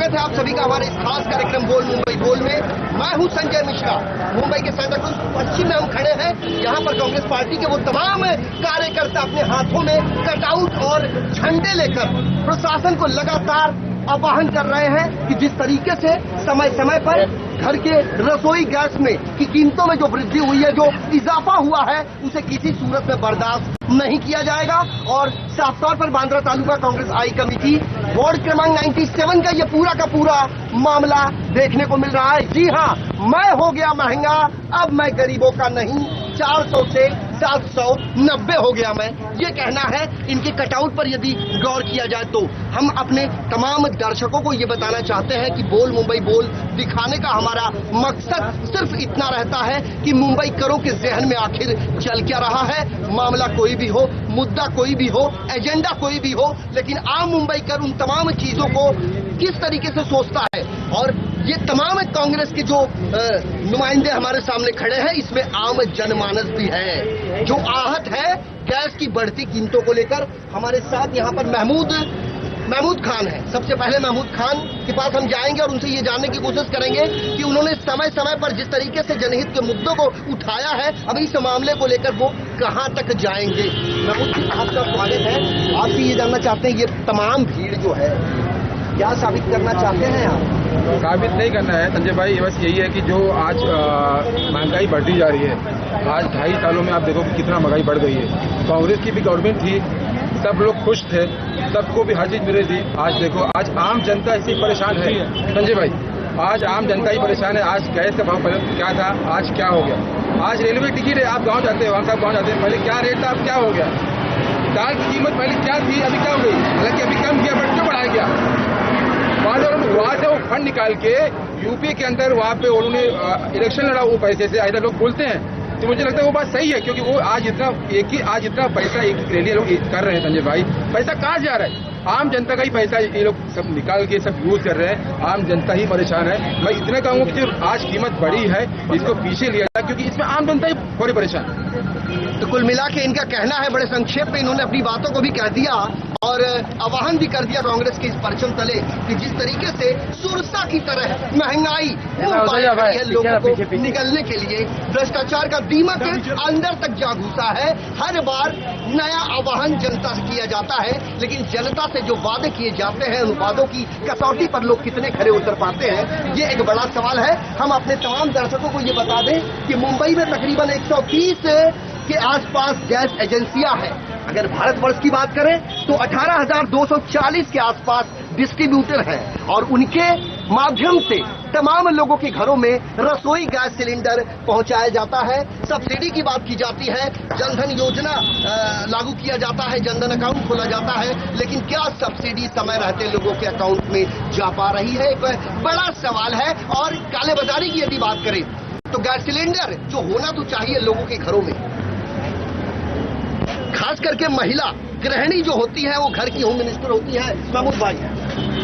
स्वागत है आप सभी का हमारे इस खास कार्यक्रम बोल मुंबई बोल में। मैं हूं संजय मिश्रा। मुंबई के सांताक्रूज पश्चिम में हम खड़े हैं। यहां पर कांग्रेस पार्टी के वो तमाम कार्यकर्ता अपने हाथों में कटआउट और झंडे लेकर प्रशासन को लगातार आह्वान कर रहे हैं कि जिस तरीके से समय समय पर घर के रसोई गैस में की कीमतों में जो वृद्धि हुई है, जो इजाफा हुआ है, उसे किसी सूरत में बर्दाश्त नहीं किया जाएगा। और साफ तौर पर बांद्रा तालुका कांग्रेस आई कमेटी वार्ड क्रमांक 97 का ये पूरा का पूरा मामला देखने को मिल रहा है। जी हाँ, मैं हो गया महंगा, अब मैं गरीबों का नहीं, 400 से 790 हो गया मैं, ये कहना है इनके कटआउट पर। यदि गौर किया जाए तो हम अपने तमाम दर्शकों को ये बताना चाहते हैं कि बोल मुंबई बोल दिखाने का हमारा मकसद सिर्फ इतना रहता है कि मुंबई करों के जहन में आखिर चल क्या रहा है। मामला कोई भी हो, मुद्दा कोई भी हो, एजेंडा कोई भी हो, लेकिन आम मुंबई कर उन तमाम चीजों को किस तरीके से सोचता है। और ये तमाम कांग्रेस के जो नुमाइंदे हमारे सामने खड़े हैं, इसमें आम जनमानस भी है जो आहत है गैस की बढ़ती कीमतों को लेकर। हमारे साथ यहाँ पर महमूद खान है। सबसे पहले महमूद खान के पास हम जाएंगे और उनसे ये जानने की कोशिश करेंगे कि उन्होंने समय समय पर जिस तरीके से जनहित के मुद्दों को उठाया है, अब इस मामले को लेकर वो कहां तक जाएंगे। महमूद जी, आपका स्वागत है। आपसे ये जानना चाहते हैं, ये तमाम भीड़ जो है क्या साबित करना चाहते हैं आप? साबित नहीं करना है संजय भाई, बस यही है कि जो आज महंगाई बढ़ती जा रही है। आज 2.5 सालों में आप देखो कि कितना महंगाई बढ़ गई है। कांग्रेस की भी गवर्नमेंट थी, सब लोग खुश थे, सबको भी हर चीज मिल रही थी। आज देखो, आज आम जनता इसी परेशान है संजय भाई। आज आम जनता ही परेशान है। आज गैस का भाव क्या था, आज क्या हो गया। आज रेलवे टिकट है, आप गाँव जाते हैं, वहाँ साहब गाँव जाते हैं, पहले क्या रेट था, अब क्या हो गया। दाल की कीमत पहले क्या थी, अभी क्या हो गई। हालांकि अभी कम किया, बट क्यों बढ़ाया गया। वहाँ से वो फंड निकाल के यूपी के अंदर वहाँ पे उन्होंने इलेक्शन लड़ा वो पैसे से। ऐसा लोग बोलते हैं तो मुझे लगता है वो बात सही है, क्योंकि वो आज इतना पैसा एक के लिए लोग कर रहे हैं संजय भाई। पैसा कहाँ जा रहा है? आम जनता का ही पैसा ये लोग सब निकाल के सब यूज कर रहे हैं। आम जनता ही परेशान है। मैं इतना कहूँगा कि जो आज कीमत बढ़ी है इसको पीछे लिया जाए, क्योंकि इसमें आम जनता ही थोड़ी परेशान है। तो कुल मिला के इनका कहना है, बड़े संक्षेप में इन्होंने अपनी बातों को भी कह दिया और आह्वान भी कर दिया कांग्रेस के इस परचम तले कि जिस तरीके से सुरसा की तरह महंगाई है लोगों को निकलने के लिए, भ्रष्टाचार का दीमक अंदर तक जा घुसा है। हर बार नया आह्वान जनता से किया जाता है, लेकिन जनता से जो वादे किए जाते हैं, उन वादों की कसौटी पर लोग कितने खरे उतर पाते हैं, ये एक बड़ा सवाल है। हम अपने तमाम दर्शकों को ये बता दें कि मुंबई में तकरीबन 130 के आसपास गैस एजेंसियां हैं। अगर भारतवर्ष की बात करें तो 18,240 के आसपास डिस्ट्रीब्यूटर हैं और उनके माध्यम से तमाम लोगों के घरों में रसोई गैस सिलेंडर पहुंचाया जाता है। सब्सिडी की बात की जाती है, जनधन योजना लागू किया जाता है, जनधन अकाउंट खोला जाता है, लेकिन क्या सब्सिडी समय रहते लोगों के अकाउंट में जा पा रही है? एक बड़ा सवाल है। और कालेबाजारी की यदि बात करें तो गैस सिलेंडर जो होना तो चाहिए लोगों के घरों में, खास करके महिला गृहिणी जो होती है, वो घर की होम मिनिस्टर होती है। महमूद भाई,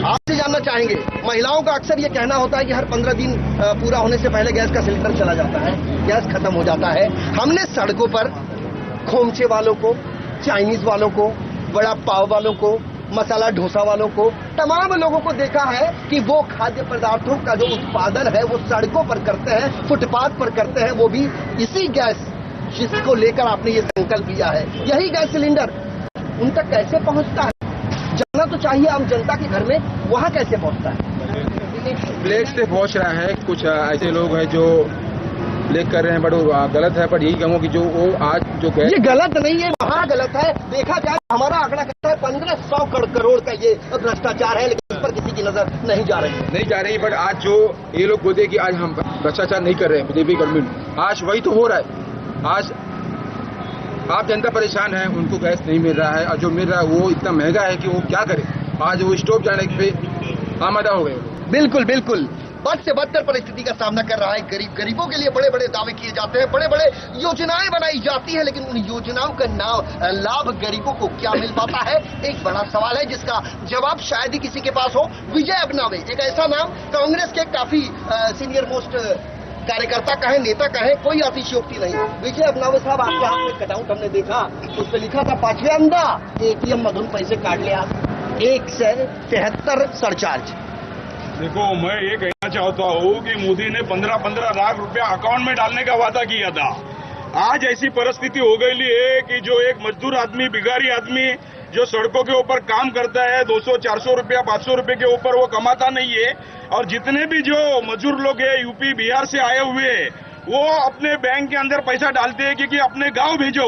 आपसे जानना चाहेंगे, महिलाओं का अक्सर ये कहना होता है कि हर 15 दिन पूरा होने से पहले गैस का सिलेंडर चला जाता है, गैस खत्म हो जाता है। हमने सड़कों पर खोमचे वालों को, चाइनीज वालों को, बड़ा पाव वालों को, मसाला डोसा वालों को, तमाम लोगों को देखा है कि वो खाद्य पदार्थों का जो उत्पादन है वो सड़कों पर करते हैं, फुटपाथ पर करते हैं, वो भी इसी गैस जिसको लेकर आपने ये संकल्प लिया है। यही गैस सिलेंडर उन तक कैसे पहुंचता है? जाना तो चाहिए आम जनता के घर में, वहां कैसे पहुंचता है? प्लेट से पहुंच रहा है। कुछ ऐसे लोग हैं जो ब्लैक कर रहे हैं, बट वो गलत है। बट यही कहूँ कि जो वो आज जो गैस, ये गलत नहीं है, वहाँ गलत है। देखा जाए हमारा आंकड़ा कहता है 1500 करोड़ का ये भ्रष्टाचार है, लेकिन इस पर किसी की नजर नहीं जा रही। बट आज जो ये लोग बोलते कि आज हम भ्रष्टाचार नहीं कर रहे हैं बीजेपी गवर्नमेंट, आज वही तो हो रहा है। आज आप जनता परेशान है, उनको गैस नहीं मिल रहा है, और जो मिल रहा है वो इतना महंगा है कि वो क्या करे। आज वो स्टोव जाने पे आमादा हो गए। बिल्कुल बिल्कुल, बद से बदतर परिस्थिति का सामना कर रहा है गरीबों के लिए बड़े बड़े दावे किए जाते हैं, बड़े बड़े योजनाएं बनाई जाती है, लेकिन उन योजनाओं का लाभ गरीबों को क्या मिल पाता है? एक बड़ा सवाल है जिसका जवाब शायद ही किसी के पास हो। विजय अबनावे एक ऐसा नाम, कांग्रेस के काफी सीनियर मोस्ट कार्यकर्ता कहे, नेता कहे, कोई अतिशयोक्ति नहीं। विजय अबनावे साहब, आपके हाथ में कटआउट हमने देखा, उस पर लिखा था पाचव्यांदा एटीएम मधून पैसे काढले आज 173 सरचार्ज। देखो, मैं ये कहना चाहता हूँ कि मोदी ने 15-15 लाख रुपया अकाउंट में डालने का वादा किया था। आज ऐसी परिस्थिति हो गई है कि जो एक मजदूर आदमी, भिखारी आदमी जो सड़कों के ऊपर काम करता है, 200-400 रुपया, 500 रुपए के ऊपर वो कमाता नहीं है। और जितने भी जो मजदूर लोग हैं यूपी बिहार से आए हुए, वो अपने बैंक के अंदर पैसा डालते हैं क्योंकि अपने गाँव भेजो।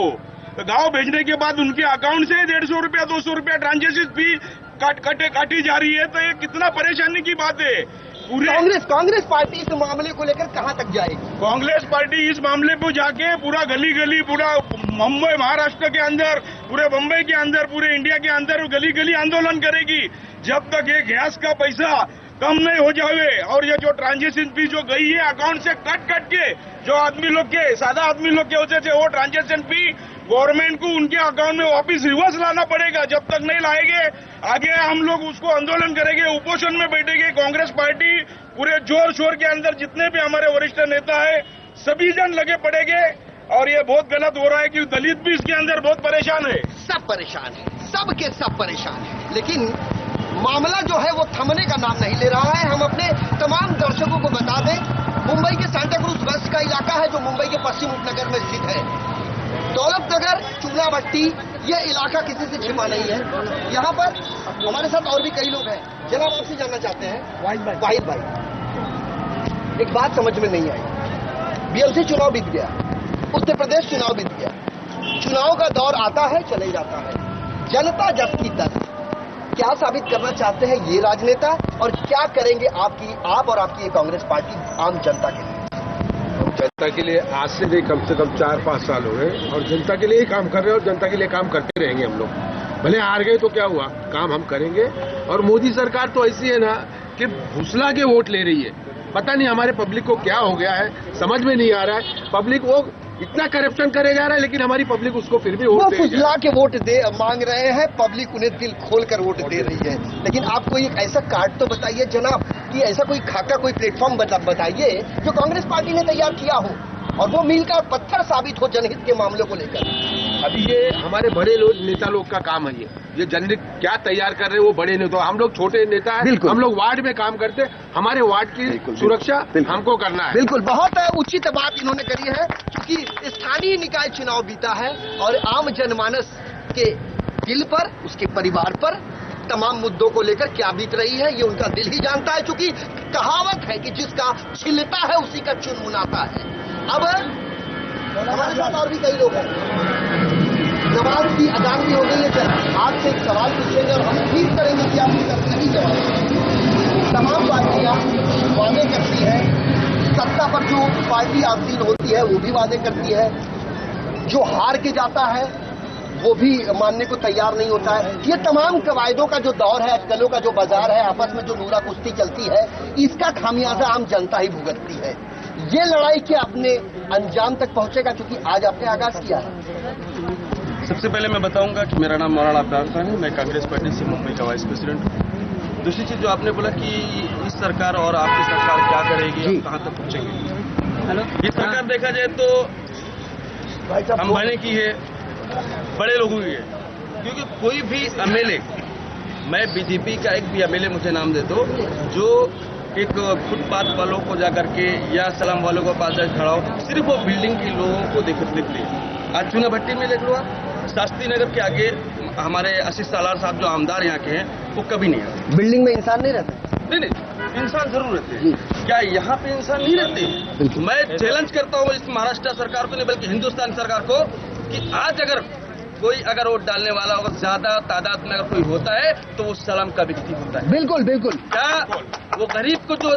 तो गाँव भेजने के बाद उनके अकाउंट से 150 रुपया 200 रुपया ट्रांजेक्शन फी काटी जा रही है। तो ये कितना परेशानी की बात है। पूरे कांग्रेस पार्टी इस मामले को लेकर कहां तक जाएगी? कांग्रेस पार्टी इस मामले पर जाके पूरा गली गली, पूरा मुंबई, महाराष्ट्र के अंदर, पूरे बम्बई के अंदर, पूरे इंडिया के अंदर गली गली आंदोलन करेगी जब तक ये गैस का पैसा कम नहीं हो जावे। और ये जो ट्रांजेक्शन फी जो गई है अकाउंट से कट के, जो आदमी लोग के, सादा आदमी लोग के होते थे, वो ट्रांजेक्शन फी गवर्नमेंट को उनके अकाउंट में वापिस रिवर्स लाना पड़ेगा। जब तक नहीं लाएंगे आगे हम लोग उसको आंदोलन करेंगे, उपोषण में बैठेंगे। कांग्रेस पार्टी पूरे जोर शोर के अंदर जितने भी हमारे वरिष्ठ नेता है सभी जन लगे पड़ेंगे। और ये बहुत गलत हो रहा है कि दलित भी इसके अंदर बहुत परेशान है। सब परेशान है, सब के सब परेशान है, लेकिन मामला जो है वो थमने का नाम नहीं ले रहा है। हम अपने तमाम दर्शकों को बता दें, मुंबई के सांता क्रूज वेस्ट का इलाका है जो मुंबई के पश्चिम उपनगर में स्थित है। दौलत नगर, चूना भट्टी, ये इलाका किसी से छिपा नहीं है। यहाँ पर हमारे साथ और भी कई लोग हैं। जनाब, आपसे जानना चाहते हैं, वाहिद भाई, एक बात समझ में नहीं आई। बीएमसी चुनाव बीत गया, उत्तर प्रदेश चुनाव बीत गया, चुनाव का दौर आता है चले जाता है, जनता जस की तस। क्या साबित करना चाहते हैं ये राजनेता और क्या करेंगे आप और आपकी ये कांग्रेस पार्टी आम जनता के लिए? जनता के लिए आज से नहीं कम से कम 4-5 साल हो गए और जनता के लिए ही काम कर रहे हैं और जनता के लिए काम करते रहेंगे हम लोग। भले हार गए तो क्या हुआ, काम हम करेंगे। और मोदी सरकार तो ऐसी है ना कि फुसला के वोट ले रही है। पता नहीं हमारे पब्लिक को क्या हो गया है, समझ में नहीं आ रहा है। पब्लिक वो इतना करप्शन करे जा रहा है लेकिन हमारी पब्लिक उसको फिर भी वोट फुसला के वोट मांग रहे हैं। पब्लिक उन्हें दिल खोलकर वोट दे रही है। लेकिन आपको एक ऐसा कार्ड तो बताइए जनाब, कि ऐसा कोई खाका, कोई प्लेटफॉर्म बताइए जो कांग्रेस पार्टी ने तैयार किया हो और वो मील का पत्थर साबित हो जनहित के मामलों को लेकर। अभी ये हमारे बड़े नेता लोग का काम है। ये जनहित क्या तैयार कर रहे हैं वो बड़े नेता, हम लोग छोटे नेता हैं, हम लोग वार्ड में काम करते हैं। हमारे वार्ड की सुरक्षा हमको करना है। बिल्कुल, बहुत उचित बात इन्होंने करी है क्योंकि स्थानीय निकाय चुनाव बीता है और आम जनमानस के दिल पर, उसके परिवार पर तमाम मुद्दों को लेकर क्या बीत रही है ये उनका दिल ही जानता है। क्योंकि कहावत है कि जिसका छिलता है उसी का चुनमुनाता है। अब हमारे साथ और भी कई लोग हैं। नमाज की अजान भी हो गई है। आपसे एक सवाल पूछेंगे और हम उम्मीद करेंगे कि आप इसका सही जवाब। तमाम पार्टियां वादे करती है, सत्ता पर जो पार्टी आसीन होती है वो भी वादे करती है, जो हार के जाता है वो भी मानने को तैयार नहीं होता है। ये तमाम कवायदों का जो दौर है, अटकलों का जो बाजार है, आपस में जो नूरा कुश्ती चलती है, इसका खामियाजा आम जनता ही भुगतती है। ये लड़ाई क्या अपने अंजाम तक पहुंचेगा? क्योंकि आज आपने आगाज किया है। सबसे पहले मैं बताऊंगा कि मेरा नाम मौलाना अब्दार खान है, मैं कांग्रेस पार्टी से मुंबई का वाइस प्रेसिडेंट हूँ। दूसरी चीज जो आपने बोला कि इस सरकार और आपकी सरकार क्या करेगी, हम कहाँ तक पहुंचेंगे। ये सरकार देखा जाए तो हम बने की है, बड़े लोगों की है। क्योंकि कोई भी एमएलए, मैं बीजेपी का एक भी एमएलए मुझे नाम दे दो जो एक फुटपाथ वालों को जाकर के या सलाम वालों को पास जाकर खड़ा हो, सिर्फ वो बिल्डिंग के लोगों को देखते हैं। आज चूना भट्टी में देख लो आप, शास्त्री नगर के आगे हमारे आशीष सालार साहब जो आमदार यहाँ के हैं वो कभी नहीं आते। बिल्डिंग में इंसान नहीं रहता? नहीं, इंसान जरूर रहते हैं। क्या यहाँ पे इंसान नहीं रहते? मैं चैलेंज करता हूँ इस महाराष्ट्र सरकार को नहीं बल्कि हिंदुस्तान सरकार को कि आज अगर वोट डालने वाला अगर ज्यादा तादाद में अगर कोई होता है तो वो सलाम का व्यक्ति होता है। बिल्कुल बिल्कुल। क्या वो गरीब को जो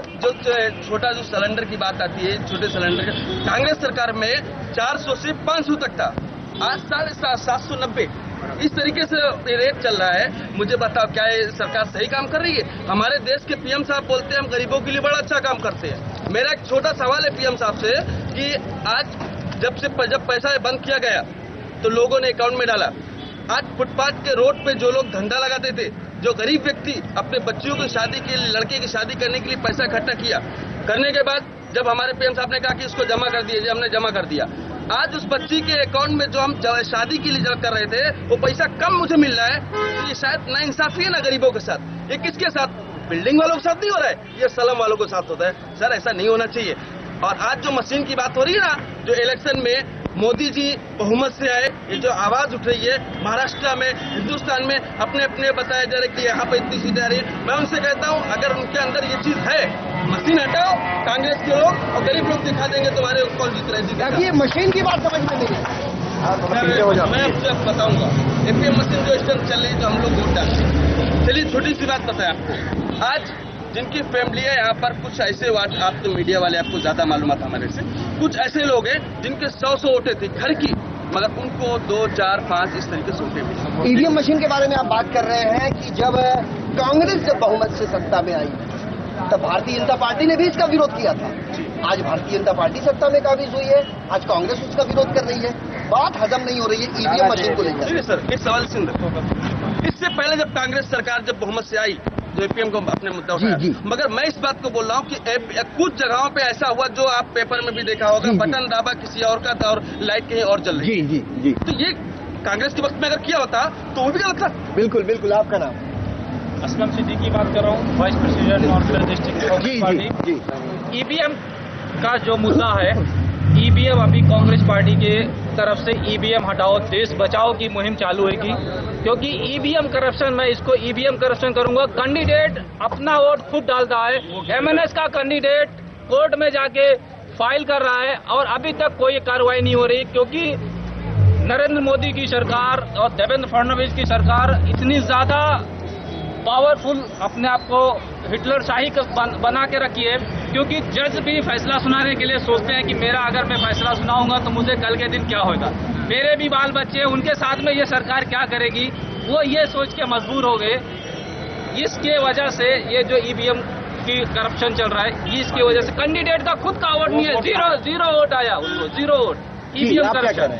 छोटा जो सिलेंडर की बात आती है, छोटे सिलेंडर का कांग्रेस सरकार में 400 से 500 तक था, आज 790 इस तरीके से रेट चल रहा है। मुझे बताओ क्या ये सरकार सही काम कर रही है? हमारे देश के पीएम साहब बोलते हैं हम गरीबों के लिए बड़ा अच्छा काम करते हैं। मेरा एक छोटा सवाल है पीएम साहब से कि आज जब पैसा बंद किया गया तो लोगों ने अकाउंट में डाला। आज फुटपाथ के रोड पे जो लोग धंधा लगाते थे, जो गरीब व्यक्ति अपने बच्चियों की शादी के लिए, लड़के की शादी करने के लिए पैसा इकट्ठा किया, करने के बाद जब हमारे पीएम साहब ने कहा कि इसको जमा कर दिया, हमने जमा कर दिया। आज उस बच्ची के अकाउंट में जो हम शादी के लिए कर रहे थे वो पैसा कम मुझे मिल रहा है। तो ये शायद नाइंसाफी है ना गरीबों के साथ। ये किसके साथ? बिल्डिंग वालों के साथ नहीं हो रहा है, ये स्लम वालों के साथ होता है। सर ऐसा नहीं होना चाहिए। और आज जो मशीन की बात हो रही है ना, जो इलेक्शन में मोदी जी बहुमत से आए, ये जो आवाज उठ रही है महाराष्ट्र में, हिंदुस्तान में अपने अपने बताया जा रहा है कि यहाँ पर इतनी सीटें आ रही है। मैं उनसे कहता हूँ अगर उनके अंदर ये चीज है, मशीन हटाओ, कांग्रेस के लोग और गरीब लोग दिखा देंगे तुम्हारे कौन जीत रहे हैं। ये मशीन की बात समझ में नहीं है। मैं आपसे बताऊंगा, एटीएम मशीन जो इस टाइम चल रही है, तो हम लोग वोट डालते हैं। चलिए छोटी सी बात बताएं आपको, आज जिनकी फैमिली है यहाँ पर, कुछ ऐसे आप तो मीडिया वाले आपको ज्यादा मालूमात हमारे से, कुछ ऐसे लोग हैं जिनके 100 वोटें थी घर की, मगर उनको 2, 4, 5 इस तरीके से वोटें मिली। ईवीएम मशीन के बारे में आप बात कर रहे हैं कि जब कांग्रेस जब बहुमत से सत्ता में आई तब भारतीय जनता पार्टी ने भी इसका विरोध किया था। आज भारतीय जनता पार्टी सत्ता में काबिज हुई है, आज कांग्रेस उसका विरोध कर रही है। बात हजम नहीं हो रही है ईवीएम मशीन को लेकर। नहीं सर, एक सवाल सुन रहे, इससे पहले जब कांग्रेस सरकार जब बहुमत से आई, जो एपीएम को अपने मुद्दा उठाया, मगर मैं इस बात को बोल रहा हूँ कि कुछ जगहों पे ऐसा हुआ जो आप पेपर में भी देखा होगा, बटन दाबा किसी और का था और लाइट कहीं और जल रही। जी। तो ये कांग्रेस के वक्त में अगर किया होता तो वो भी गलत था। बिल्कुल बिल्कुल। आपका नाम? असलम सिद्दीकी बात कर रहा हूँ, vice president north west district Congress party. EVM का जो मुद्दा है, ईवीएम अभी कांग्रेस पार्टी के तरफ से ईवीएम हटाओ देश बचाओ की मुहिम चालू होगी, क्योंकि ईवीएम करप्शन, मैं इसको ईवीएम करप्शन करूंगा। कैंडिडेट अपना वोट खुद डालता है, एमएनएस का कैंडिडेट कोर्ट में जाके फाइल कर रहा है और अभी तक कोई कार्रवाई नहीं हो रही, क्योंकि नरेंद्र मोदी की सरकार और देवेंद्र फडणवीस की सरकार इतनी ज्यादा पावरफुल अपने आप को हिटलर शाही बना के रखी है, क्योंकि जज भी फैसला सुनाने के लिए सोचते हैं कि मेरा अगर मैं फैसला सुनाऊंगा तो मुझे कल के दिन क्या होगा, मेरे भी बाल बच्चे हैं, उनके साथ में ये सरकार क्या करेगी, वो ये सोच के मजबूर हो गए। इसके वजह से ये जो ईवीएम की करप्शन चल रहा है, इसकी वजह से कैंडिडेट का खुद का वोट नहीं है, जीरो वोट आया उनको, 0 वोट। EVM corruption.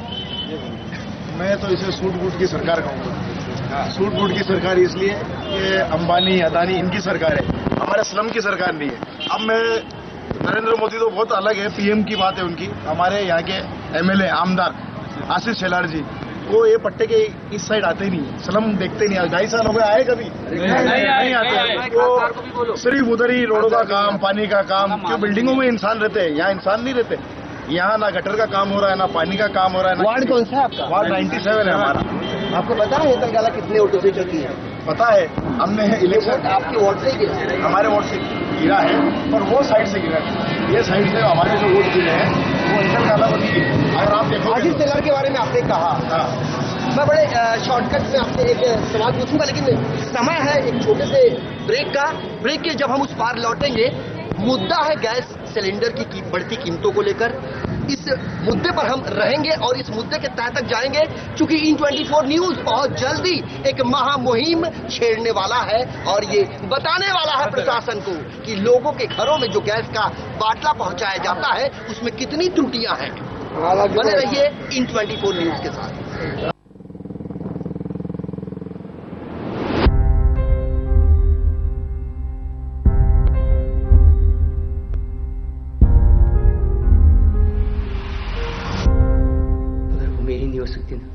मैं तो इसे सूट बूट की सरकार कहूँगा। सूट बूट की सरकार इसलिए कि अंबानी अदानी इनकी सरकार है, हमारे स्लम की सरकार नहीं है। अब मैं नरेंद्र मोदी तो बहुत अलग है, पीएम की बात है उनकी। हमारे यहाँ के एमएलए आमदार आशीष शेलार जी, वो ये पट्टे के इस साइड आते ही नहीं, स्लम देखते नहीं। 2.5 साल हो गए, आए कभी नहीं आते। तो सिर्फ उधर ही रोडों का काम, पानी का काम, क्यों बिल्डिंगों में इंसान रहते हैं, यहाँ इंसान नहीं रहते। यहाँ ना गटर का काम हो रहा है, ना पानी का काम हो रहा है। वार्ड कौन सा है आपका? वार्ड 97 है हमारा। आपको पता है तेलंगाना कितने वोटों से चुकी है? पता है, हमने इलेक्शन आपके वोट से गिरा है? हमारे वोट से गिरा है, पर वो साइड से गिरा है। ये साइड से हमारे जो वोट गिरे हैं वो तेलंगाना को नहीं गिरे। अगर आप देखो आशीष शेलार के बारे में आपने कहा, मैं बड़े शॉर्टकट में आपसे एक सवाल पूछूंगा, लेकिन समय है एक छोटे से ब्रेक का। ब्रेक के जब हम उस पार लौटेंगे, मुद्दा है गैस सिलेंडर की बढ़ती कीमतों को लेकर। इस मुद्दे पर हम रहेंगे और इस मुद्दे के तह तक जाएंगे, क्योंकि IN24 न्यूज बहुत जल्दी एक महामुहिम छेड़ने वाला है और ये बताने वाला है प्रशासन को कि लोगों के घरों में जो गैस का बाटला पहुंचाया जाता है उसमें कितनी त्रुटियां हैं। बने रहिए IN24 न्यूज के साथ। मेरी नहीं हो सकती ना,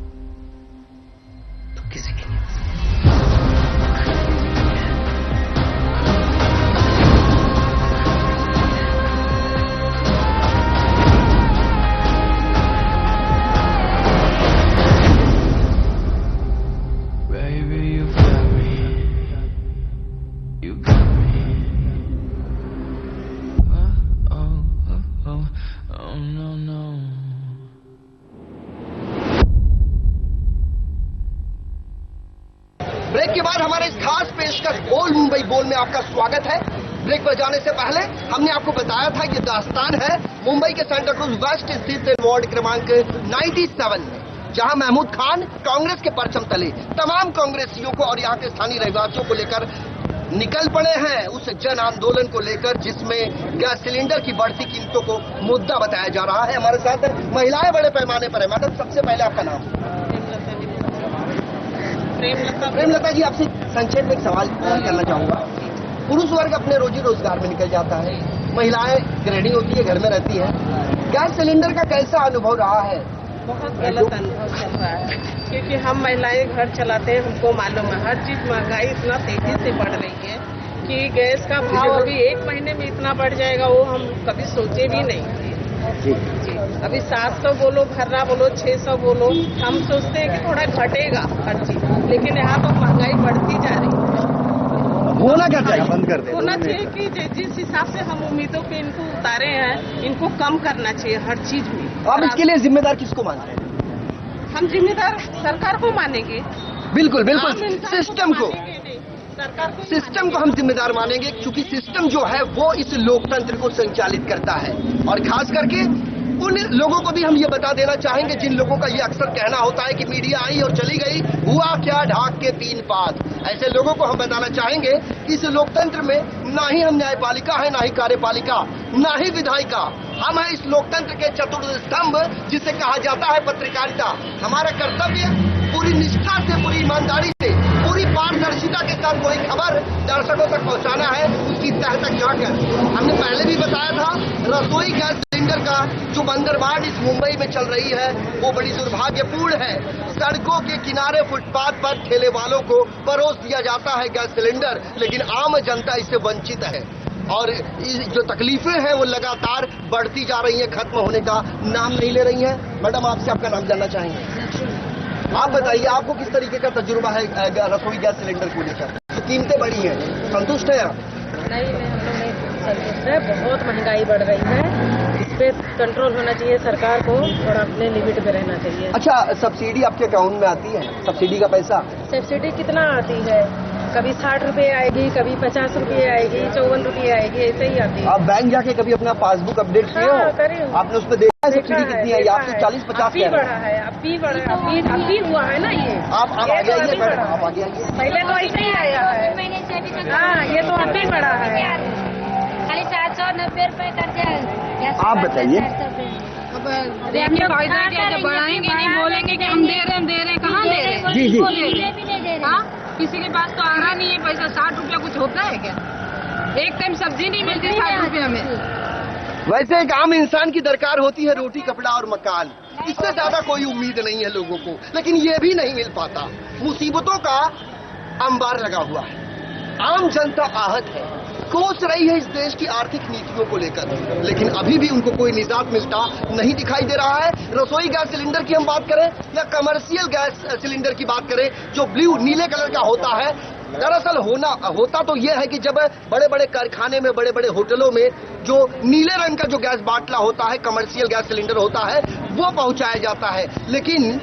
तो किसी की नहीं हो सकती। Baby, you got me. You got me. Oh, no, no. Break के बाद हमारे इस खास पेशकश बोल मुंबई बोल में आपका स्वागत है। ब्रेक पर जाने से पहले हमने आपको बताया था ये दास्तान है मुंबई के सेंटा क्रूज वेस्ट स्थित वार्ड क्रमांक 97 में, जहां महमूद खान कांग्रेस के परचम तले तमाम कांग्रेसियों को और यहाँ के स्थानीय रहवासियों को लेकर निकल पड़े हैं उस जन आंदोलन को लेकर, जिसमें गैस सिलेंडर की बढ़ती कीमतों को मुद्दा बताया जा रहा है। हमारे साथ महिलाएं बड़े पैमाने पर है। मैडम, सबसे पहले आपका नाम? प्रेमलता जी, आपसे संक्षेप में एक सवाल करना चाहूंगा। पुरुष वर्ग अपने रोजी रोजगार में निकल जाता है, महिलाएं गृहिणी होती है, घर में रहती है, गैस सिलेंडर का कैसा अनुभव रहा है? बहुत गलत अनुभव चल रहा है, क्योंकि हम महिलाएं घर चलाते हैं, हमको मालूम है हर चीज महंगाई इतना तेजी से बढ़ रही है, कि गैस का भाव अभी 1 महीने में इतना बढ़ जाएगा वो हम कभी सोचे भी नहीं थे। जी, अभी 700 बोलो, भर्रा बोलो, 600 बोलो, हम सोचते हैं कि थोड़ा घटेगा हर चीज, लेकिन यहाँ तो महंगाई बढ़ती जा रही है। होना क्या चाहिए? बंद कर दे। होना चाहिए कि जिस हिसाब से हम उम्मीदों पे इनको उतारे हैं, इनको कम करना चाहिए हर चीज में। आप इसके लिए जिम्मेदार किसको मानते हैं? हम जिम्मेदार सरकार को मानेंगे। बिल्कुल बिल्कुल, आम इंसान सिस्टम को, मानेंगे नहीं, सरकार को ही सिस्टम को हम जिम्मेदार मानेंगे, क्योंकि सिस्टम जो है वो इस लोकतंत्र को संचालित करता है। और खास करके उन लोगों को भी हम ये बता देना चाहेंगे जिन लोगों का ये अक्सर कहना होता है कि मीडिया आई और चली गई, हुआ क्या ढाक के 3 पात। ऐसे लोगों को हम बताना चाहेंगे कि इस लोकतंत्र में ना ही हम न्यायपालिका है, ना ही कार्यपालिका, ना ही विधायिका। हम है इस लोकतंत्र के चतुर्थ स्तंभ, जिसे कहा जाता है पत्रकारिता। हमारा कर्तव्य पूरी निष्ठा से, पूरी ईमानदारी से, पूरी पारदर्शिता के साथ कोई खबर दर्शकों तक पहुंचाना है, उसकी तह तक जाकर। हमने पहले भी बताया था, रसोई गैस सिलेंडर का जो बंदरबाट इस मुंबई में चल रही है वो बड़ी दुर्भाग्यपूर्ण है। सड़कों के किनारे फुटपाथ पर ठेले वालों को परोस दिया जाता है गैस सिलेंडर, लेकिन आम जनता इससे वंचित है। और जो तकलीफें हैं वो लगातार बढ़ती जा रही हैं, खत्म होने का नाम नहीं ले रही हैं। मैडम, आपसे आपका नाम जानना चाहेंगे। आप बताइए, आपको किस तरीके का तजुर्बा है रसोई गैस सिलेंडर को लेकर? तो कीमतें बढ़ी हैं, संतुष्ट है आप? नहीं, हम लोग नहीं संतुष्ट है। बहुत महंगाई बढ़ रही है, इस पे कंट्रोल होना चाहिए। सरकार को थोड़ा अपने लिमिट में रहना चाहिए। अच्छा, सब्सिडी आपके अकाउंट में आती है? सब्सिडी का पैसा सब्सिडी कितना आती है? कभी 60 रुपए आएगी, कभी 50 रुपए आएगी, 54 रुपए आएगी, ऐसे ही आती है। आप बैंक जाके कभी अपना पासबुक अपडेट किए हो? हाँ, करे हूँ। आपने उसमें देखा है सब्सिडी कितनी है? आपसे 40-50 अभी बढ़ा है, अभी बढ़ा है, अभी हुआ है ना ये। आप आगे आइए मैडम, आप आगे आइए। पहले तो ऐसे ही आया है। हाँ, ये तो अभी बढ़ा है। खाली 490 रुपए कर दिया। आप बताइए। देखिए बढ़ाएंगे नहीं, बोलेंगे कि हम दे रहे हैं, कहाँ दे रहे हैं? जी जी, हाँ, किसी के पास तो आ रहा नहीं है पैसा। 60 रुपया कुछ होता है क्या? एक टाइम सब्जी नहीं मिलती 60 रुपया में। वैसे एक आम इंसान की दरकार होती है रोटी, कपड़ा और मकान। इससे ज्यादा कोई उम्मीद नहीं है लोगों को, लेकिन ये भी नहीं मिल पाता। मुसीबतों का अंबार लगा हुआ है, आम जनता आहत है, कोस रही है इस देश की आर्थिक नीतियों को लेकर, लेकिन अभी भी उनको कोई निजात मिलता नहीं दिखाई दे रहा है। रसोई गैस सिलेंडर की हम बात करें या कमर्शियल गैस सिलेंडर की बात करें, जो ब्लू नीले कलर का होता है, दरअसल होता तो यह है कि जब बड़े बड़े कारखाने में, बड़े बड़े होटलों में जो नीले रंग का जो गैस बाटला होता है, कमर्शियल गैस सिलेंडर होता है, वो पहुंचाया जाता है। लेकिन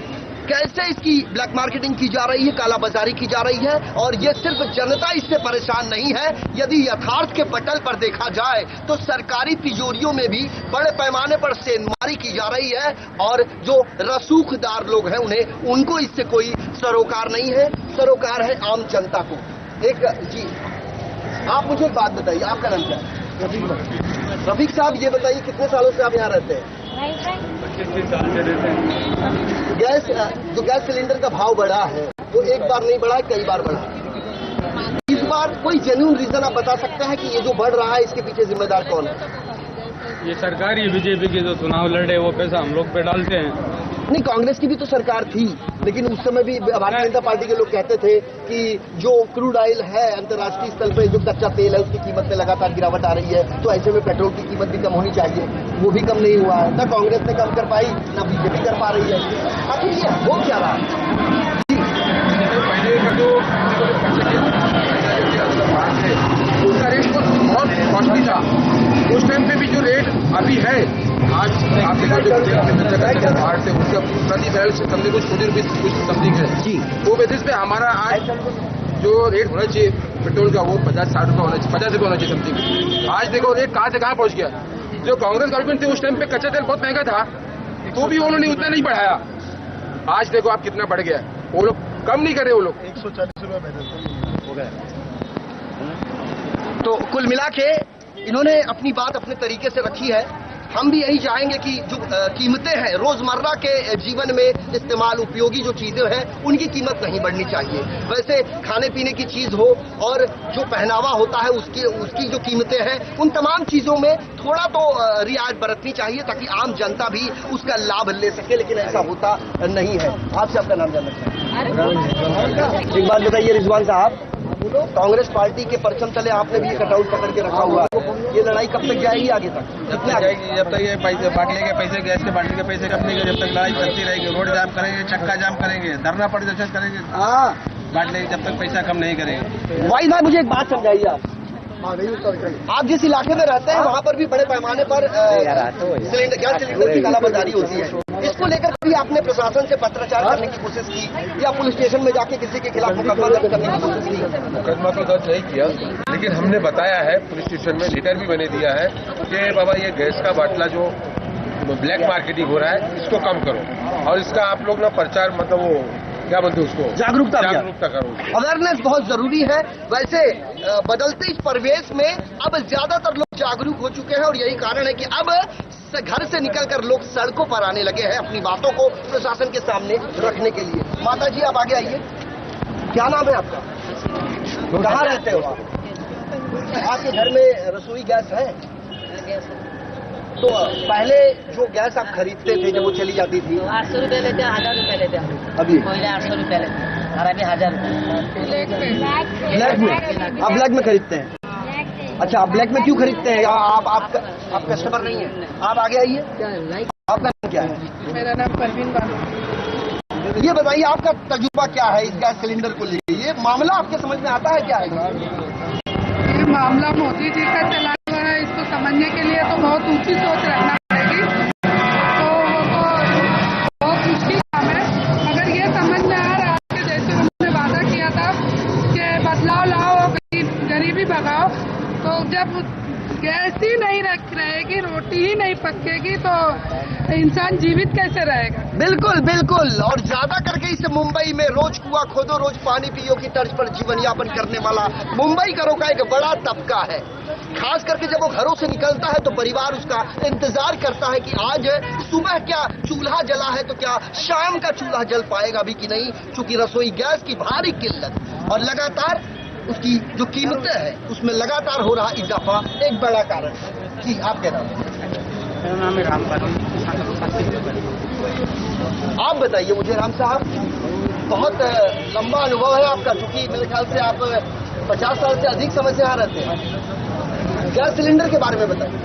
कैसे इसकी ब्लैक मार्केटिंग की जा रही है, कालाबाजारी की जा रही है, और ये सिर्फ जनता इससे परेशान नहीं है। यदि यथार्थ के पटल पर देखा जाए तो सरकारी तिजोरियों में भी बड़े पैमाने पर सेंधमारी की जा रही है, और जो रसूखदार लोग हैं उनको इससे कोई सरोकार नहीं है। सरोकार है आम जनता को। जी, आप मुझे एक बात बताइए, आपका नाम क्या है? रफीक साहब, ये बताइए कितने सालों से आप यहाँ रहते हैं? 25 साल से रहते हैं। जो गैस सिलेंडर का भाव बढ़ा है वो एक बार नहीं बढ़ा है, कई बार बढ़ा है। इस बार कोई जेन्युइन रीजन आप बता सकते हैं कि ये जो बढ़ रहा है इसके पीछे जिम्मेदार कौन है? ये सरकार ही बीजेपी के जो चुनाव लड़े वो पैसा हम लोग पे डालते हैं। नहीं, कांग्रेस की भी तो सरकार थी, लेकिन उस समय भी भारतीय जनता पार्टी के लोग कहते थे कि जो क्रूड ऑयल है, अंतर्राष्ट्रीय स्तर पर जो कच्चा तेल है उसकी कीमत में लगातार गिरावट आ रही है, तो ऐसे में पेट्रोल की कीमत भी कम होनी चाहिए। वो भी कम नहीं हुआ है, ना कांग्रेस ने कम कर पाई, ना बीजेपी कर पा रही है। आखिर ये हो क्या रहा है? पहले का जो उसका रेट बहुत कॉस्टली था, उस टाइम पे भी जो रेट अभी है, आज आपके बाहर से उसका प्रति बैरल समझे कुछ 40 रुपये कुछ समथिंग है जी। वो बेसिस पे हमारा आज जो रेट होना चाहिए पेट्रोल का वो 50-60 रुपये होना चाहिए, 50 रुपये होना चाहिए समथिंग। आज देखो रेट कहाँ से कहाँ पहुँच गया। जो कांग्रेस गवर्नमेंट थी उस टाइम पे कच्चा तेल बहुत महंगा था, तो भी उन्होंने उतना नहीं बढ़ाया। आज देखो आप कितना बढ़ गया। वो लोग कम नहीं कर रहे, वो लोग 140 रुपये हो गया। तो कुल मिला के इन्होंने अपनी बात अपने तरीके से रखी है। हम भी यही चाहेंगे कि जो कीमतें हैं रोजमर्रा के जीवन में इस्तेमाल उपयोगी जो चीजें हैं उनकी कीमत नहीं बढ़नी चाहिए। वैसे खाने पीने की चीज हो और जो पहनावा होता है उसकी जो कीमतें हैं, उन तमाम चीजों में थोड़ा तो रियायत बरतनी चाहिए ताकि आम जनता भी उसका लाभ ले सके, लेकिन ऐसा होता नहीं है। आपसे आपका नाम जानना चाहिए। एक बात बताइए रिजवान साहब, कांग्रेस पार्टी के परचम तले आपने भी कटआउट पकड़ के रखा हुआ है। ये लड़ाई कब तक जाएगी आगे तक? जब तक जाएगी, जब तक ये पैसे बांटने के पैसे, गैस के बांटने के पैसे कम नहीं, जब तक लड़ाई चलती रहेगी। रोड जाम करेंगे, चक्का जाम करेंगे, धरना प्रदर्शन करेंगे, बांटने जब तक पैसा कम नहीं करेंगे। वाइस भाई मुझे एक बात समझाइए आप जिस इलाके में रहते हैं वहाँ पर भी बड़े पैमाने पर सिलेंडर, गैस सिलेंडर की कालाबाजारी होती है। इसको लेकर कभी आपने प्रशासन से पत्राचार करने की कोशिश की या पुलिस स्टेशन में जाके किसी के खिलाफ मुकदमा दर्ज करने की कोशिश की? मुकदमा तो दर्ज नहीं किया, लेकिन हमने बताया है पुलिस स्टेशन में, लेटर भी मैंने दिया है कि बाबा ये गैस का बाटला जो ब्लैक मार्केटिंग हो रहा है इसको कम करो, और इसका आप लोग ना प्रचार, मतलब वो क्या बोलते हैं उसको, जागरूकता करो। अवेयरनेस बहुत जरूरी है। वैसे बदलते इस परिवेश में अब ज्यादातर लोग जागरूक हो चुके हैं और यही कारण है कि अब घर से निकलकर लोग सड़कों पर आने लगे हैं अपनी बातों को प्रशासन के सामने रखने के लिए। माता जी आप आगे आइए, क्या नाम है आपका, कहाँ रहते हो आप? आपके घर में रसोई गैस है? तो पहले जो गैस आप खरीदते थे जब वो चली जाती थी 800 रुपये लेते हैं, 1000 रुपये लेते हैं। अभी पहले 800 रुपये लेते हैं और अभी 1000 रुपये। ब्लैक में? आप ब्लैक में खरीदते हैं? अच्छा, आप ब्लैक में क्यों खरीदते हैं? आप कस्टमर नहीं है? आप आगे आइए, आपका नाम क्या है? मेरा नाम परवीन बानो। ये बताइए आपका तजुर्बा क्या है इस गैस सिलेंडर को लेकर? ये मामला आपके समझ में आता है क्या है? ये मामला मोदी जी का चला हुआ है, इसको समझने के लिए तो बहुत ऊंची सोच रखना पड़ेगी। तो वो बहुत मुश्किल काम है, मगर ये समझ में आ रहा है कि जैसे उन्होंने वादा किया था कि बदलाव लाओ, गरीबी भगाओ, तो जब गैस ही नहीं रहेगी, रोटी ही नहीं पकेगी तो इंसान जीवित कैसे रहेगा? बिल्कुल बिल्कुल। और ज्यादा करके इस मुंबई में रोज कुआं खोदो रोज पानी पियो की तर्ज पर जीवन यापन करने वाला मुंबईकरों का एक बड़ा तबका है। खास करके जब वो घरों से निकलता है तो परिवार उसका इंतजार करता है कि आज सुबह क्या चूल्हा जला है तो क्या शाम का चूल्हा जल पाएगा भी कि नहीं, चूंकि रसोई गैस की भारी किल्लत और लगातार उसकी जो कीमतें हैं उसमें लगातार हो रहा इजाफा एक बड़ा कारण है। जी आप क्या नाम है? मेरा नाम है रामपाल। आप बताइए मुझे राम साहब, बहुत लंबा अनुभव है आपका, चूंकि मेरे ख्याल से आप 50 साल से अधिक समय से यहाँ रहते हैं। गैस सिलेंडर के बारे में बताइए।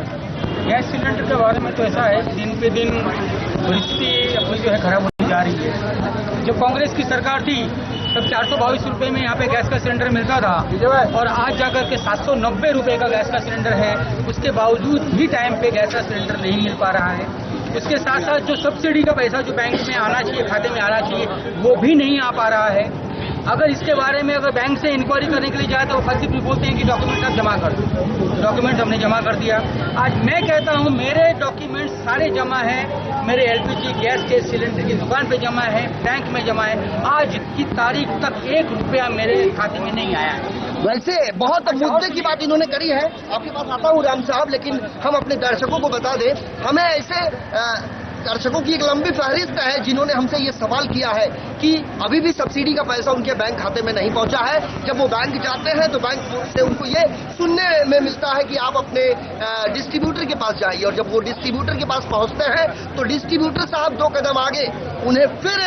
गैस सिलेंडर के बारे में तो ऐसा है, दिन पे दिन परिस्थिति अपनी जो है खराब होती जा रही है। जब कांग्रेस की सरकार थी तब 422 रुपये में यहाँ पे गैस का सिलेंडर मिलता था और आज जाकर के 790 रुपये का गैस का सिलेंडर है। उसके बावजूद भी टाइम पे गैस का सिलेंडर नहीं मिल पा रहा है। इसके साथ साथ जो सब्सिडी का पैसा जो बैंक में आना चाहिए, खाते में आना चाहिए, वो भी नहीं आ पा रहा है। अगर इसके बारे में अगर बैंक से इंक्वायरी करने के लिए जाए तो वो फर्जी भी बोलते हैं कि डॉक्यूमेंट आप जमा कर दो। डॉक्यूमेंट हमने जमा कर दिया। आज मैं कहता हूं मेरे डॉक्यूमेंट सारे जमा हैं, मेरे एलपीजी गैस के सिलेंडर की दुकान पे जमा है, बैंक में जमा है। आज की तारीख तक 1 रुपया मेरे खाते में नहीं आया है। वैसे बहुत मुद्दे की बात इन्होंने करी है, आपके पास आता हूँ राम साहब, लेकिन हम अपने दर्शकों को बता दें, हमें ऐसे दर्शकों की एक लंबी फहरिस्त है जिन्होंने हमसे ये सवाल किया है कि अभी भी सब्सिडी का पैसा उनके बैंक खाते में नहीं पहुंचा है। जब वो बैंक जाते हैं तो बैंक से उनको ये सुनने में मिलता है कि आप अपने डिस्ट्रीब्यूटर के पास जाइए, और जब वो डिस्ट्रीब्यूटर के पास पहुंचते हैं तो डिस्ट्रीब्यूटर साहब 2 कदम आगे उन्हें फिर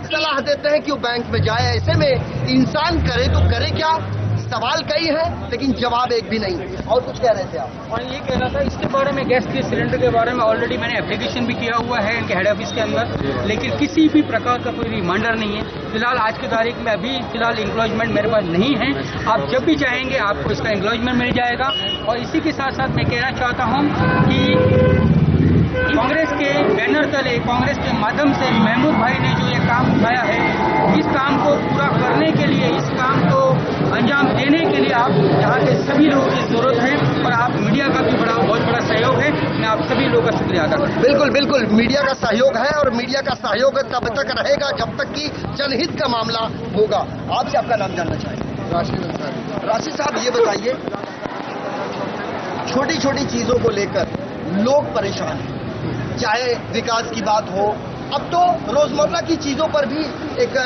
सलाह देते हैं कि वो बैंक में जाए। ऐसे में इंसान करे तो करे क्या? सवाल कई है लेकिन जवाब एक भी नहीं। और कुछ कह रहे थे आप? और ये कह रहा था इसके बारे में, गैस के सिलेंडर के बारे में ऑलरेडी मैंने एप्लीकेशन भी किया हुआ है इनके हेड ऑफिस के अंदर, लेकिन किसी भी प्रकार का कोई रिमाइंडर नहीं है। फिलहाल आज की तारीख में अभी फिलहाल इंक्लोजमेंट मेरे पास नहीं है। आप जब भी चाहेंगे आपको इसका इंक्लोजमेंट मिल जाएगा। और इसी के साथ साथ मैं कहना चाहता हूँ कि कांग्रेस के बैनर तले, कांग्रेस के माध्यम से महमूद भाई ने जो ये काम उठाया है, इस काम को पूरा करने के लिए, इस काम को अंजाम देने के लिए आप यहाँ के सभी लोगों की जरूरत है और आप मीडिया का भी बहुत बड़ा सहयोग है। मैं आप सभी लोगों का शुक्रिया अदा करता हूँ। बिल्कुल बिल्कुल, मीडिया का सहयोग है और मीडिया का सहयोग तब तक रहेगा जब तक कि जनहित का मामला होगा। आपसे आपका नाम जानना चाहेंगे? राशिद साहब ये बताइए, छोटी छोटी चीजों को लेकर लोग परेशान हैं, चाहे विकास की बात हो, अब तो रोजमर्रा की चीजों पर भी एक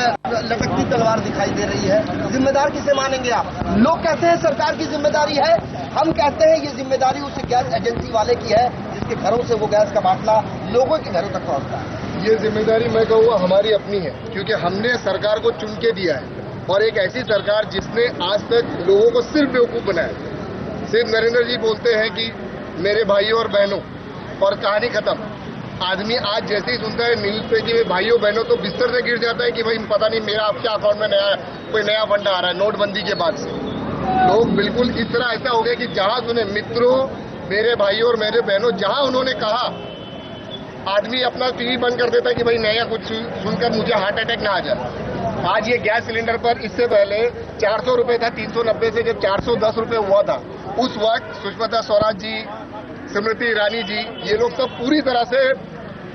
लटकती तलवार दिखाई दे रही है। जिम्मेदार किसे मानेंगे आप? लोग कहते हैं सरकार की जिम्मेदारी है, हम कहते हैं ये जिम्मेदारी उस गैस एजेंसी वाले की है जिसके घरों से वो गैस का बाटला लोगों के घरों तक पहुंचता है। ये जिम्मेदारी मैं कहूँगा हमारी अपनी है, क्योंकि हमने सरकार को चुन के दिया है और एक ऐसी सरकार जिसने आज तक लोगों को सिर्फ बेवकूफ बनाया। सिर्फ नरेंद्र जी बोलते हैं कि मेरे भाइयों और बहनों, और कहानी खत्म। आदमी आज जैसे ही सुनता है न्यूज पे कि भाइयों बहनों तो बिस्तर से गिर जाता है कि भाई पता नहीं मेरा आपके अकाउंट में कोई नया फंड आ रहा है नोटबंदी के बाद से। लोग बिल्कुल इस तरह ऐसा हो गया कि जहां सुने मित्रों, मेरे भाइयों और मेरे बहनों, जहां उन्होंने कहा, आदमी अपना टीवी बंद कर देता है कि भाई नया कुछ सुनकर मुझे हार्ट अटैक ना आ जाए। आज ये गैस सिलेंडर पर इससे पहले 400 रुपए था, 390 से जब 410 रुपए हुआ था, उस वक्त सुषमा स्वराज जी, स्मृति ईरानी जी, ये लोग सब पूरी तरह से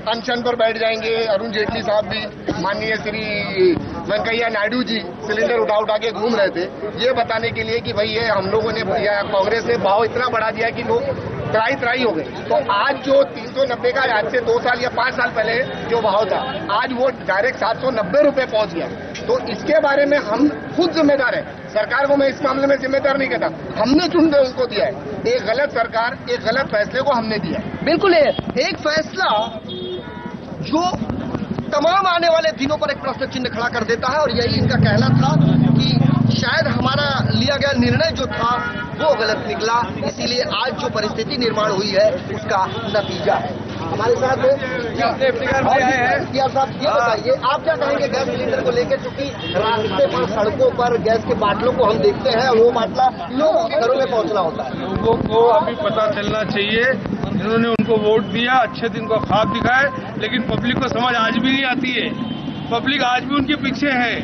अनशन पर बैठ जाएंगे। अरुण जेटली साहब भी, माननीय श्री वेंकैया नायडू जी सिलेंडर उठा के घूम रहे थे, ये बताने के लिए कि भाई ये हम लोगों ने या कांग्रेस ने भाव इतना बढ़ा दिया कि लोग त्राई हो गए। तो आज जो 390 का आज से 2 साल या 5 साल पहले जो भाव था, आज वो डायरेक्ट 790 रुपए पहुंच गया। तो इसके बारे में हम खुद जिम्मेदार हैं। सरकार को मैं इस मामले में जिम्मेदार नहीं कहता, हमने चुनकर उसको दिया है। एक गलत सरकार, एक गलत फैसले को हमने दिया है। बिल्कुल है, एक फैसला जो तमाम आने वाले दिनों पर एक प्रश्न चिन्ह खड़ा कर देता है, और यही इनका कहना था कि शायद हमारा लिया गया निर्णय जो था वो गलत निकला, इसीलिए आज जो परिस्थिति निर्माण हुई है उसका नतीजा है। हमारे साथ साहब ये बताइए, आप क्या कहेंगे गैस सिलेंडर को लेकर? क्योंकि रास्ते पर, सड़कों पर गैस के बाटलों को हम देखते हैं, वो बाटला लोगों के घरों में पहुंचना होता है। लोगों को अभी पता चलना चाहिए, इन्होंने उनको वोट दिया, अच्छे दिन को ख्वाब दिखाए, लेकिन पब्लिक को समझ आज भी नहीं आती है। पब्लिक आज भी उनके पीछे है।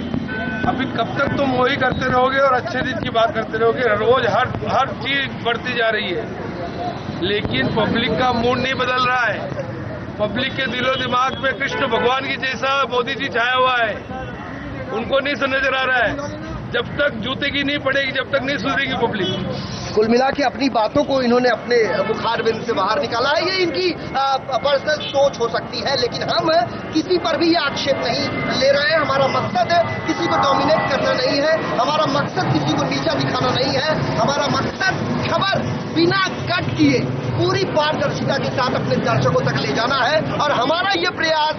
अभी कब तक तुम वही करते रहोगे और अच्छे दिन की बात करते रहोगे? रोज हर चीज बढ़ती जा रही है, लेकिन पब्लिक का मूड नहीं बदल रहा है। पब्लिक के दिलो दिमाग में कृष्ण भगवान की जैसा मोदी जी छाया हुआ है, उनको नहीं नजर आ रहा है। जब तक जूते की नहीं पड़ेगी, जब तक नहीं सुधरेगी पब्लिक। कुल मिला के अपनी बातों को इन्होंने अपने बुखार बिंद से बाहर निकाला है। ये इनकी पर्सनल सोच हो सकती है, लेकिन हम किसी पर भी ये आक्षेप नहीं ले रहे हैं। हमारा मकसद किसी को डोमिनेट करना नहीं है, हमारा मकसद किसी को नीचा दिखाना नहीं है। हमारा मकसद खबर बिना कट किए पूरी पारदर्शिता के साथ अपने दर्शकों तक ले जाना है, और हमारा ये प्रयास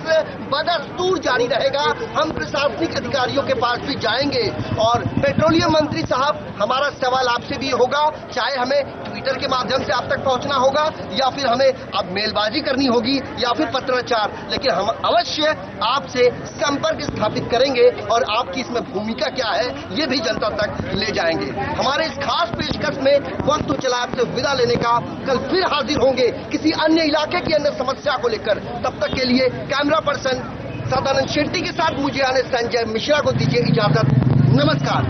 बदस्तूर जारी रहेगा। हम प्रशासनिक अधिकारियों के पास भी जाएंगे, और पेट्रोलियम मंत्री साहब, हमारा सवाल आपसे भी होगा, चाहे हमें ट्विटर के माध्यम से आप तक पहुंचना होगा, या फिर हमें अब मेलबाजी करनी होगी, या फिर पत्राचार, लेकिन हम अवश्य आपसे संपर्क स्थापित करेंगे, और आपकी इसमें भूमिका क्या है ये भी जनता तक ले जाएंगे। हमारे इस खास पेशकश में वक्त तो चला आपसे विदा लेने का। कल फिर हाजिर होंगे किसी अन्य इलाके की अन्य समस्या को लेकर। तब तक के लिए कैमरा पर्सन सदानंद शेट्टी के साथ मुझे आने संजय मिश्रा को दीजिए इजाजत। नमस्कार।